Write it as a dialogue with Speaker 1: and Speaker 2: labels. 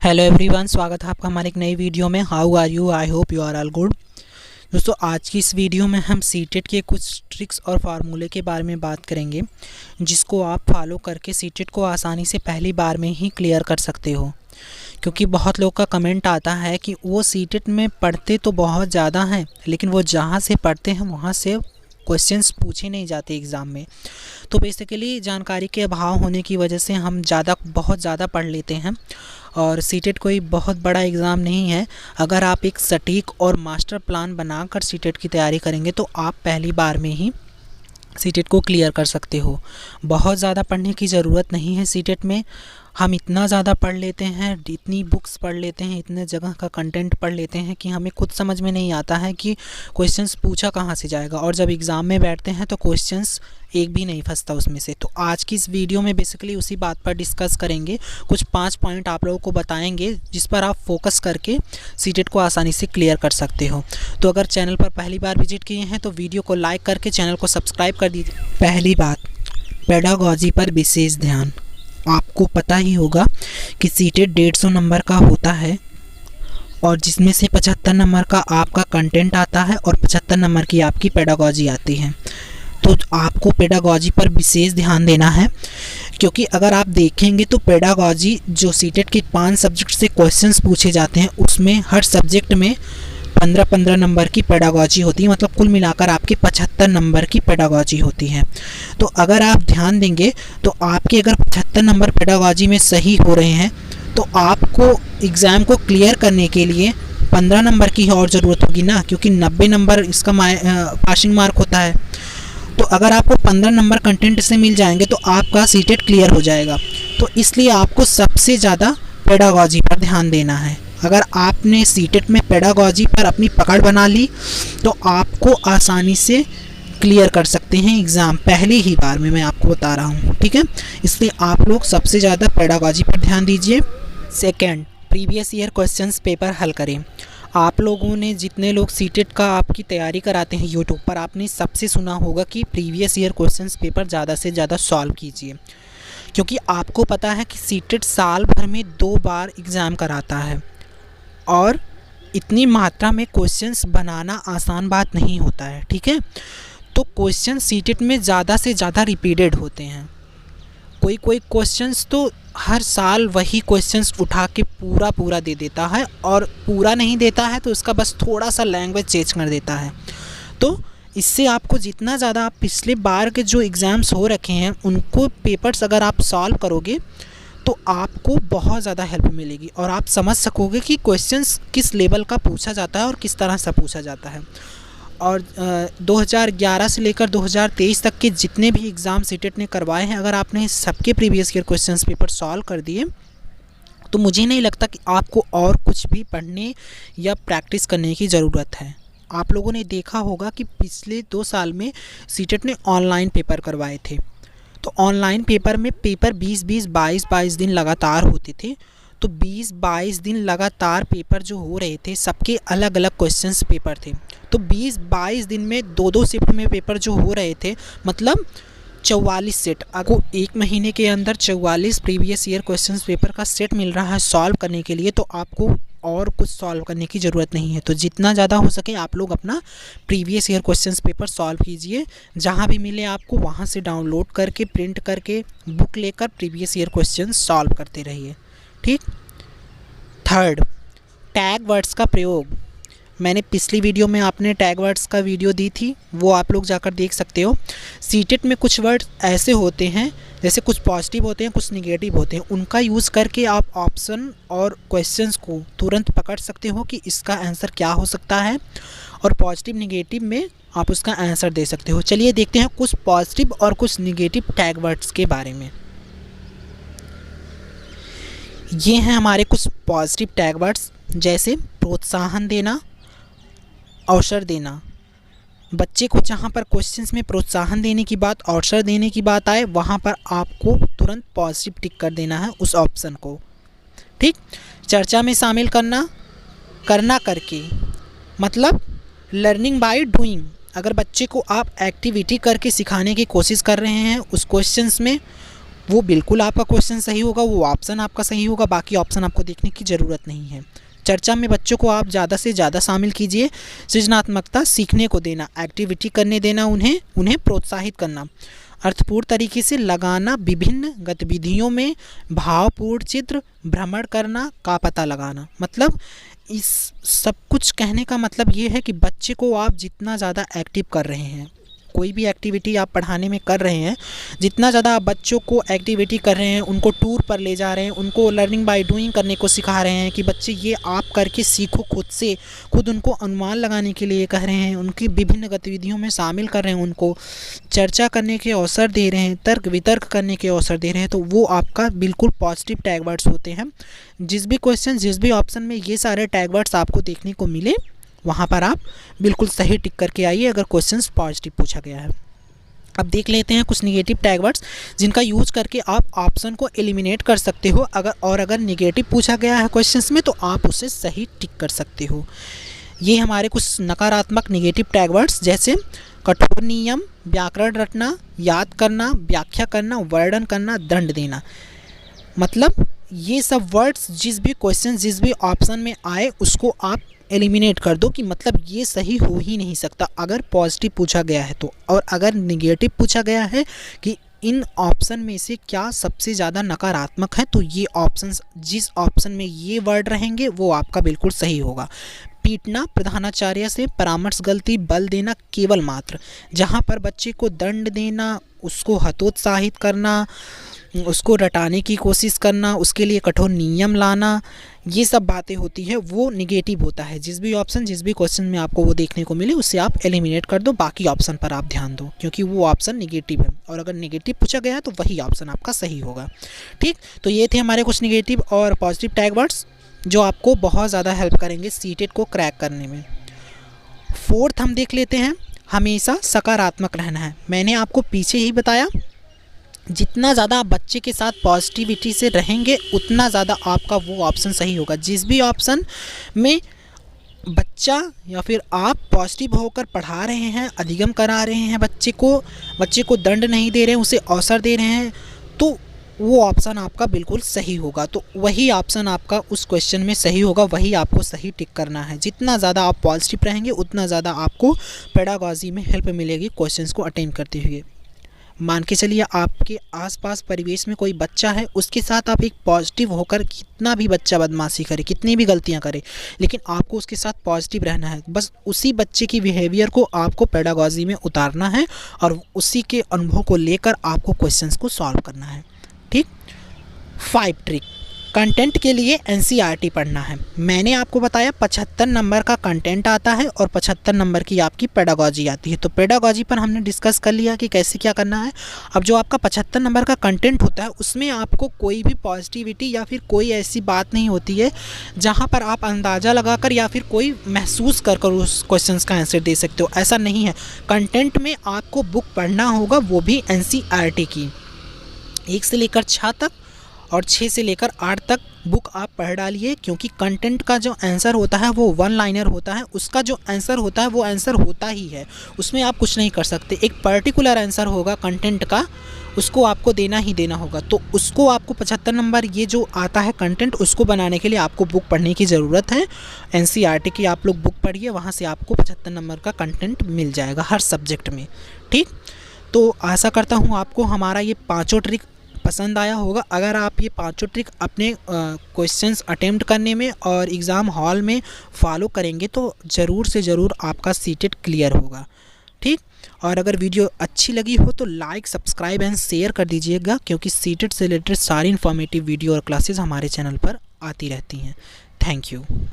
Speaker 1: Hello everyone, स्वागत है आपका हमारे एक नई वीडियो में। How are you? I hope you are all good. दोस्तों, आज की इस वीडियो में हम सीटेट के कुछ ट्रिक्स और फार्मूले के बारे में बात करेंगे, जिसको आप फॉलो करके सीटेट को आसानी से पहली बार में ही क्लियर कर सकते हो। क्योंकि बहुत लोग का कमेंट आता है कि वो सीटेट में पढ़ते तो बहुत ज़्यादा हैं, लेकिन वो जहाँ से पढ़ते हैं वहाँ से क्वेश्चंस पूछे नहीं जाते एग्ज़ाम में। तो बेसिकली जानकारी के अभाव होने की वजह से हम बहुत ज़्यादा पढ़ लेते हैं। और सीटेट कोई बहुत बड़ा एग्ज़ाम नहीं है। अगर आप एक सटीक और मास्टर प्लान बनाकर सीटेट की तैयारी करेंगे तो आप पहली बार में ही सीटेट को क्लियर कर सकते हो। बहुत ज़्यादा पढ़ने की ज़रूरत नहीं है सीटेट में। हम इतना ज़्यादा पढ़ लेते हैं, इतनी बुक्स पढ़ लेते हैं, इतने जगह का कंटेंट पढ़ लेते हैं कि हमें खुद समझ में नहीं आता है कि क्वेश्चंस पूछा कहाँ से जाएगा। और जब एग्ज़ाम में बैठते हैं तो क्वेश्चंस एक भी नहीं फंसता उसमें से। तो आज की इस वीडियो में बेसिकली उसी बात पर डिस्कस करेंगे। कुछ 5 पॉइंट आप लोगों को बताएंगे जिस पर आप फोकस करके सीटेट को आसानी से क्लियर कर सकते हो। तो अगर चैनल पर पहली बार विजिट किए हैं तो वीडियो को लाइक करके चैनल को सब्सक्राइब कर दीजिए। पहली बात, पेडागॉजी पर विशेष ध्यान। आपको पता ही होगा कि सीटेट 150 नंबर का होता है और जिसमें से 75 नंबर का आपका कंटेंट आता है और 75 नंबर की आपकी पेडागॉजी आती है। तो आपको पेडागॉजी पर विशेष ध्यान देना है, क्योंकि अगर आप देखेंगे तो पेडागॉजी जो सीटेट के 5 सब्जेक्ट से क्वेश्चंस पूछे जाते हैं उसमें हर सब्जेक्ट में 15-15 नंबर की पेडागॉजी होती है। मतलब कुल मिलाकर आपके 75 नंबर की पेडागॉजी होती है। तो अगर आप ध्यान देंगे तो आपके अगर 75 नंबर पेडागॉजी में सही हो रहे हैं तो आपको एग्ज़ाम को क्लियर करने के लिए 15 नंबर की और ज़रूरत होगी ना, क्योंकि 90 नंबर इसका पासिंग मार्क होता है। तो अगर आपको 15 नंबर कंटेंट से मिल जाएंगे तो आपका सीटेट क्लियर हो जाएगा। तो इसलिए आपको सबसे ज़्यादा पेडागॉजी पर ध्यान देना है। अगर आपने सीटेट में पेडागॉजी पर अपनी पकड़ बना ली तो आपको आसानी से क्लियर कर सकते हैं एग्ज़ाम पहली ही बार में, मैं आपको बता रहा हूँ। ठीक है, इसलिए आप लोग सबसे ज़्यादा पेडागॉजी पर ध्यान दीजिए। Second, previous year questions paper हल करें। आप लोगों ने जितने लोग सीटेट का आपकी तैयारी कराते हैं यूट्यूब पर, आपने सबसे सुना होगा कि प्रीवियस ईयर क्वेश्चंस पेपर ज़्यादा से ज़्यादा सॉल्व कीजिए। क्योंकि आपको पता है कि सीटेट साल भर में 2 बार एग्ज़ाम कराता है और इतनी मात्रा में क्वेश्चंस बनाना आसान बात नहीं होता है। ठीक है, तो क्वेश्चन सीटेट में ज़्यादा से ज़्यादा रिपीटेड होते हैं। कोई क्वेश्चंस तो हर साल वही क्वेश्चंस उठा के पूरा दे देता है, और पूरा नहीं देता है तो उसका बस थोड़ा सा लैंग्वेज चेंज कर देता है। तो इससे आपको जितना ज़्यादा आप पिछले बार के जो एग्ज़ाम्स हो रखे हैं उनको पेपर्स अगर आप सॉल्व करोगे तो आपको बहुत ज़्यादा हेल्प मिलेगी और आप समझ सकोगे कि क्वेश्चंस किस लेवल का पूछा जाता है और किस तरह से पूछा जाता है। और 2011 से लेकर 2023 तक के जितने भी एग्ज़ाम सीटेट ने करवाए हैं, अगर आपने सबके previous year questions paper solve कर दिए तो मुझे नहीं लगता कि आपको और कुछ भी पढ़ने या प्रैक्टिस करने की ज़रूरत है। आप लोगों ने देखा होगा कि पिछले 2 साल में सीटेट ने ऑनलाइन पेपर करवाए थे। तो ऑनलाइन पेपर में पेपर 20-20, 22-22 दिन लगातार होते थे। तो 20-22 दिन लगातार पेपर जो हो रहे थे सबके अलग अलग क्वेश्चंस पेपर थे। तो 20-22 दिन में 2-2 शिफ्ट में पेपर जो हो रहे थे, मतलब 44 सेट। अगर 1 महीने के अंदर 44 प्रीवियस ईयर क्वेश्चंस पेपर का सेट मिल रहा है सॉल्व करने के लिए, तो आपको और कुछ सॉल्व करने की ज़रूरत नहीं है। तो जितना ज़्यादा हो सके आप लोग अपना previous year questions paper solve कीजिए। जहाँ भी मिले आपको वहाँ से डाउनलोड करके, प्रिंट करके, बुक लेकर प्रीवियस ईयर क्वेश्चंस सॉल्व करते रहिए। ठीक। थर्ड, टैग वर्ड्स का प्रयोग। मैंने पिछली वीडियो में आपने टैग वर्ड्स का वीडियो दी थी, वो आप लोग जाकर देख सकते हो। सीटेट में कुछ वर्ड्स ऐसे होते हैं, जैसे कुछ पॉजिटिव होते हैं, कुछ निगेटिव होते हैं। उनका यूज़ करके आप ऑप्शन और क्वेश्चंस को तुरंत पकड़ सकते हो कि इसका आंसर क्या हो सकता है, और पॉजिटिव निगेटिव में आप उसका आंसर दे सकते हो। चलिए देखते हैं कुछ पॉजिटिव और कुछ निगेटिव टैग वर्ड्स के बारे में। ये हैं हमारे कुछ पॉजिटिव टैग वर्ड्स, जैसे प्रोत्साहन देना, अवसर देना। बच्चे को जहाँ पर क्वेश्चंस में प्रोत्साहन देने की बात, अवसर देने की बात आए, वहाँ पर आपको तुरंत पॉजिटिव टिक कर देना है उस ऑप्शन को। ठीक। चर्चा में शामिल करना करके, मतलब लर्निंग बाय डूइंग। अगर बच्चे को आप एक्टिविटी करके सिखाने की कोशिश कर रहे हैं उस क्वेश्चंस में, वो बिल्कुल आपका क्वेश्चन सही होगा, वो ऑप्शन आपका सही होगा, बाकी ऑप्शन आपको देखने की ज़रूरत नहीं है। चर्चा में बच्चों को आप ज़्यादा से ज़्यादा शामिल कीजिए। सृजनात्मकता सीखने को देना, एक्टिविटी करने देना, उन्हें प्रोत्साहित करना, अर्थपूर्ण तरीके से लगाना, विभिन्न गतिविधियों में भावपूर्ण चित्र भ्रमण करना का पता लगाना। मतलब इस सब कुछ कहने का मतलब ये है कि बच्चे को आप जितना ज़्यादा एक्टिव कर रहे हैं, कोई भी एक्टिविटी आप पढ़ाने में कर रहे हैं, जितना ज़्यादा आप बच्चों को एक्टिविटी कर रहे हैं, उनको टूर पर ले जा रहे हैं, उनको लर्निंग बाय डूइंग करने को सिखा रहे हैं कि बच्चे ये आप करके सीखो खुद से, खुद उनको अनुमान लगाने के लिए कह रहे हैं, उनकी विभिन्न गतिविधियों में शामिल कर रहे हैं, उनको चर्चा करने के अवसर दे रहे हैं, तर्क वितर्क करने के अवसर दे रहे हैं, तो वो आपका बिल्कुल पॉजिटिव टैग वर्ड्स होते हैं। जिस भी क्वेश्चन, जिस भी ऑप्शन में ये सारे टैग वर्ड्स आपको देखने को मिले, वहाँ पर आप बिल्कुल सही टिक करके आइए अगर क्वेश्चन पॉजिटिव पूछा गया है। अब देख लेते हैं कुछ निगेटिव टैग वर्ड्स जिनका यूज करके आप ऑप्शन को एलिमिनेट कर सकते हो। अगर निगेटिव पूछा गया है क्वेश्चंस में तो आप उसे सही टिक कर सकते हो। ये हमारे कुछ नकारात्मक निगेटिव टैग वर्ड्स, जैसे कठोर नियम, व्याकरण रटना, याद करना, व्याख्या करना, वर्णन करना, दंड देना। मतलब ये सब वर्ड्स जिस भी क्वेश्चन, जिस भी ऑप्शन में आए उसको आप एलिमिनेट कर दो कि मतलब ये सही हो ही नहीं सकता अगर पॉजिटिव पूछा गया है तो। और अगर निगेटिव पूछा गया है कि इन ऑप्शन में से क्या सबसे ज़्यादा नकारात्मक है, तो ये ऑप्शंस, जिस ऑप्शन में ये वर्ड रहेंगे वो आपका बिल्कुल सही होगा। पीटना, प्रधानाचार्य से परामर्श गलती, बल देना केवल मात्र, जहाँ पर बच्चे को दंड देना, उसको हतोत्साहित करना, उसको रटाने की कोशिश करना, उसके लिए कठोर नियम लाना, ये सब बातें होती है, वो निगेटिव होता है। जिस भी ऑप्शन, जिस भी क्वेश्चन में आपको वो देखने को मिले उसे आप एलिमिनेट कर दो, बाकी ऑप्शन पर आप ध्यान दो क्योंकि वो ऑप्शन निगेटिव है। और अगर निगेटिव पूछा गया है तो वही ऑप्शन आपका सही होगा। ठीक, तो ये थे हमारे कुछ निगेटिव और पॉजिटिव टैग वर्ड्स जो आपको बहुत ज़्यादा हेल्प करेंगे सीटेट को क्रैक करने में। फोर्थ हम देख लेते हैं, हमेशा सकारात्मक रहना है। मैंने आपको पीछे ही बताया, जितना ज़्यादा आप बच्चे के साथ पॉजिटिविटी से रहेंगे उतना ज़्यादा आपका वो ऑप्शन सही होगा। जिस भी ऑप्शन में बच्चा या फिर आप पॉजिटिव होकर पढ़ा रहे हैं, अधिगम करा रहे हैं, बच्चे को दंड नहीं दे रहे हैं, उसे अवसर दे रहे हैं, तो वो ऑप्शन आपका बिल्कुल सही होगा। तो वही ऑप्शन आपका उस क्वेश्चन में सही होगा, वही आपको सही टिक करना है। जितना ज़्यादा आप पॉजिटिव रहेंगे उतना ज़्यादा आपको पेडागॉजी में हेल्प मिलेगी क्वेश्चंस को अटेंड करते हुए। मान के चलिए आपके आसपास परिवेश में कोई बच्चा है, उसके साथ आप एक पॉजिटिव होकर, कितना भी बच्चा बदमाशी करे, कितनी भी गलतियां करे, लेकिन आपको उसके साथ पॉजिटिव रहना है। बस उसी बच्चे की बिहेवियर को आपको पेडागॉजी में उतारना है और उसी के अनुभव को लेकर आपको क्वेश्चंस को सॉल्व करना है। ठीक, 5 ट्रिक। कंटेंट के लिए एनसीईआरटी पढ़ना है। मैंने आपको बताया 75 नंबर का कंटेंट आता है और 75 नंबर की आपकी पेडागॉजी आती है। तो पेडागॉजी पर हमने डिस्कस कर लिया कि कैसे क्या करना है। अब जो आपका 75 नंबर का कंटेंट होता है उसमें आपको कोई भी पॉजिटिविटी या फिर कोई ऐसी बात नहीं होती है जहाँ पर आप अंदाज़ा लगाकर या फिर कोई महसूस कर कर उस क्वेश्चन का आंसर दे सकते हो, ऐसा नहीं है। कंटेंट में आपको बुक पढ़ना होगा, वो भी एनसीईआरटी की 1 से लेकर 6 तक और 6 से लेकर 8 तक बुक आप पढ़ डालिए, क्योंकि कंटेंट का जो आंसर होता है वो 1 लाइनर होता है। उसका जो आंसर होता है वो आंसर होता ही है, उसमें आप कुछ नहीं कर सकते। एक पर्टिकुलर आंसर होगा कंटेंट का, उसको आपको देना ही देना होगा। तो उसको आपको 75 नंबर ये जो आता है कंटेंट, उसको बनाने के लिए आपको बुक पढ़ने की ज़रूरत है। एनसीईआरटी की आप लोग बुक पढ़िए, वहाँ से आपको 75 नंबर का कंटेंट मिल जाएगा हर सब्जेक्ट में। ठीक, तो आशा करता हूँ आपको हमारा ये 5 ट्रिक पसंद आया होगा। अगर आप ये 5 ट्रिक अपने क्वेश्चंस अटेम्प्ट करने में और एग्ज़ाम हॉल में फॉलो करेंगे तो ज़रूर से ज़रूर आपका सीटेट क्लियर होगा। ठीक, और अगर वीडियो अच्छी लगी हो तो लाइक, सब्सक्राइब एंड शेयर कर दीजिएगा, क्योंकि सीटेट से रिलेटेड सारी इन्फॉर्मेटिव वीडियो और क्लासेस हमारे चैनल पर आती रहती हैं। Thank you.